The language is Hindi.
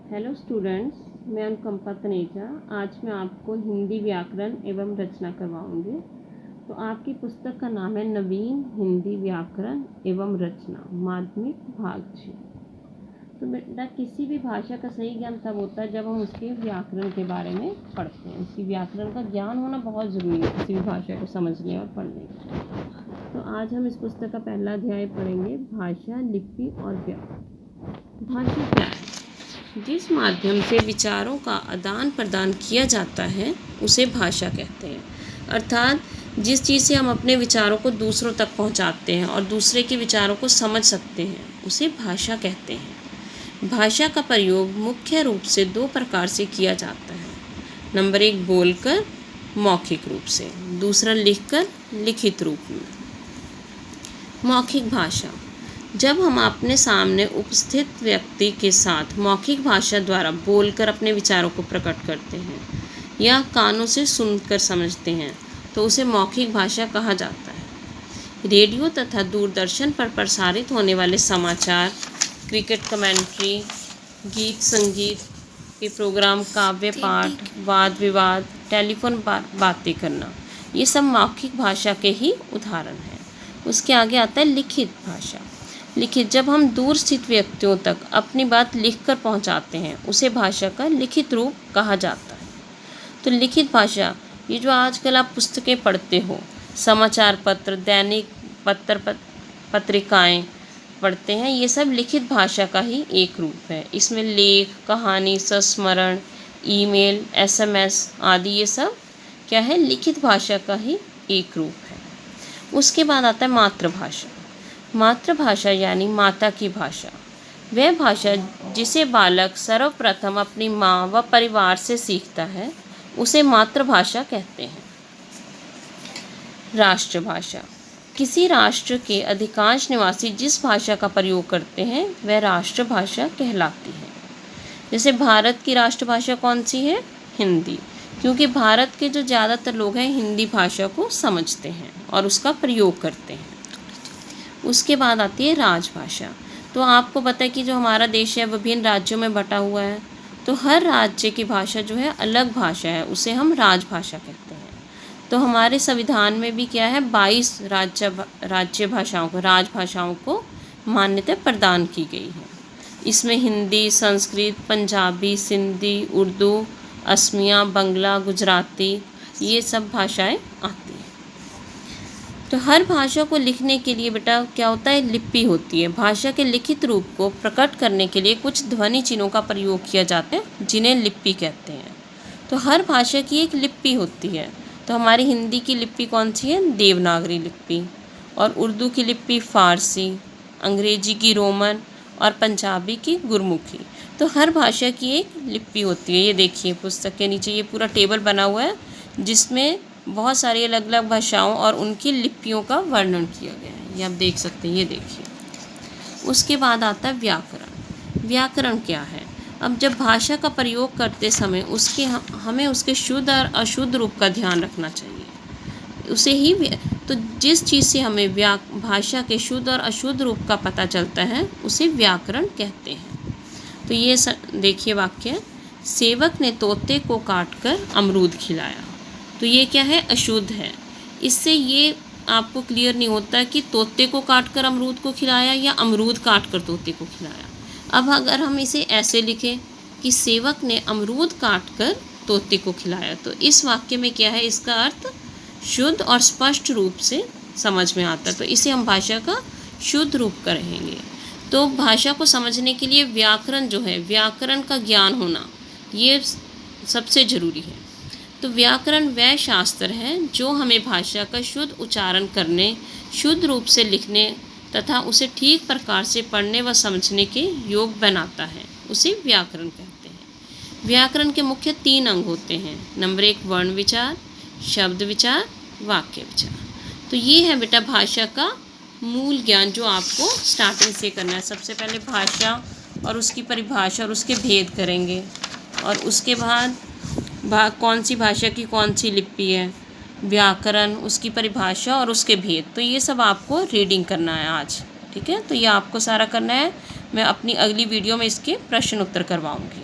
हेलो स्टूडेंट्स, मैं अनुकंपा तनेजा। आज मैं आपको हिंदी व्याकरण एवं रचना करवाऊंगी। तो आपकी पुस्तक का नाम है नवीन हिंदी व्याकरण एवं रचना, माध्यमिक भाग 6। तो बेटा, किसी भी भाषा का सही ज्ञान तब होता है जब हम उसके व्याकरण के बारे में पढ़ते हैं। उसकी व्याकरण का ज्ञान होना बहुत ज़रूरी है किसी भी भाषा को समझने और पढ़ने के। तो आज हम इस पुस्तक का पहला अध्याय पढ़ेंगे, भाषा, लिपि और व्याकरण। भाषा क्या है? जिस माध्यम से विचारों का आदान प्रदान किया जाता है उसे भाषा कहते हैं। अर्थात जिस चीज़ से हम अपने विचारों को दूसरों तक पहुंचाते हैं और दूसरे के विचारों को समझ सकते हैं उसे भाषा कहते हैं। भाषा का प्रयोग मुख्य रूप से दो प्रकार से किया जाता है। नंबर 1 बोलकर, मौखिक रूप से। दूसरा लिखकर, लिखित रूप में। मौखिक भाषा, जब हम अपने सामने उपस्थित व्यक्ति के साथ मौखिक भाषा द्वारा बोलकर अपने विचारों को प्रकट करते हैं या कानों से सुनकर समझते हैं तो उसे मौखिक भाषा कहा जाता है। रेडियो तथा दूरदर्शन पर प्रसारित होने वाले समाचार, क्रिकेट कमेंट्री, गीत संगीत के प्रोग्राम, काव्य पाठ, वाद विवाद, टेलीफोन बातें करना, ये सब मौखिक भाषा के ही उदाहरण हैं। उसके आगे आता है लिखित भाषा। लिखित, जब हम दूर स्थित व्यक्तियों तक अपनी बात लिखकर पहुंचाते हैं उसे भाषा का लिखित रूप कहा जाता है। तो लिखित भाषा, ये जो आजकल आप पुस्तकें पढ़ते हो, समाचार पत्र, दैनिक पत्रिकाएं पढ़ते हैं, ये सब लिखित भाषा का ही एक रूप है। इसमें लेख, कहानी, संस्मरण, ईमेल, SMS आदि ये सब क्या है, लिखित भाषा का ही एक रूप है। उसके बाद आता है मातृभाषा। मातृभाषा यानी माता की भाषा, वह भाषा जिसे बालक सर्वप्रथम अपनी माँ व परिवार से सीखता है उसे मातृभाषा कहते हैं। राष्ट्रभाषा, किसी राष्ट्र के अधिकांश निवासी जिस भाषा का प्रयोग करते हैं वह राष्ट्रभाषा कहलाती है। जैसे भारत की राष्ट्रभाषा कौन सी है? हिंदी, क्योंकि भारत के जो ज़्यादातर लोग हैं हिंदी भाषा को समझते हैं और उसका प्रयोग करते हैं। उसके बाद आती है राजभाषा। तो आपको पता है कि जो हमारा देश है विभिन्न राज्यों में बटा हुआ है, तो हर राज्य की भाषा जो है अलग भाषा है, उसे हम राजभाषा कहते हैं। तो हमारे संविधान में भी क्या है, 22 राज्य भाषाओं को, राजभाषाओं को मान्यता प्रदान की गई है। इसमें हिंदी, संस्कृत, पंजाबी, सिंधी, उर्दू, असमिया, बंगला, गुजराती, ये सब भाषाएं आती हैं। तो हर भाषा को लिखने के लिए बेटा क्या होता है, लिपि होती है। भाषा के लिखित रूप को प्रकट करने के लिए कुछ ध्वनि चिन्हों का प्रयोग किया जाता है जिन्हें लिपि कहते हैं। तो हर भाषा की एक लिपि होती है। तो हमारी हिंदी की लिपि कौन सी है? देवनागरी लिपि। और उर्दू की लिपि फारसी, अंग्रेजी की रोमन और पंजाबी की गुरमुखी। तो हर भाषा की एक लिपि होती है। ये देखिए पुस्तक के नीचे ये पूरा टेबल बना हुआ है जिसमें बहुत सारी अलग अलग भाषाओं और उनकी लिपियों का वर्णन किया गया है, ये आप देख सकते हैं। ये देखिए। उसके बाद आता है व्याकरण। व्याकरण क्या है? अब जब भाषा का प्रयोग करते समय हमें उसके शुद्ध और अशुद्ध रूप का ध्यान रखना चाहिए। उसे ही तो जिस चीज़ से हमें भाषा के शुद्ध और अशुद्ध रूप का पता चलता है उसे व्याकरण कहते हैं। तो ये देखिए वाक्य, सेवक ने तोते को काटकर अमरूद खिलाया। तो ये क्या है? अशुद्ध है। इससे ये आपको क्लियर नहीं होता कि तोते को काटकर अमरूद को खिलाया या अमरूद काटकर तोते को खिलाया। अब अगर हम इसे ऐसे लिखें कि सेवक ने अमरूद काटकर तोते को खिलाया, तो इस वाक्य में क्या है, इसका अर्थ शुद्ध और स्पष्ट रूप से समझ में आता है। तो इसे हम भाषा का शुद्ध रूप कहेंगे। तो भाषा को समझने के लिए व्याकरण जो है, व्याकरण का ज्ञान होना ये सबसे ज़रूरी है। तो व्याकरण वह शास्त्र है जो हमें भाषा का शुद्ध उच्चारण करने, शुद्ध रूप से लिखने तथा उसे ठीक प्रकार से पढ़ने व समझने के योग बनाता है, उसे व्याकरण कहते हैं। व्याकरण के मुख्य 3 अंग होते हैं। नंबर 1 वर्ण विचार, शब्द विचार, वाक्य विचार। तो ये है बेटा भाषा का मूल ज्ञान जो आपको स्टार्टिंग से करना है। सबसे पहले भाषा और उसकी परिभाषा और उसके भेद करेंगे, और उसके बाद कौन सी भाषा की कौन सी लिपि है, व्याकरण, उसकी परिभाषा और उसके भेद। तो ये सब आपको रीडिंग करना है आज, ठीक है। तो ये आपको सारा करना है। मैं अपनी अगली वीडियो में इसके प्रश्न उत्तर करवाऊंगी।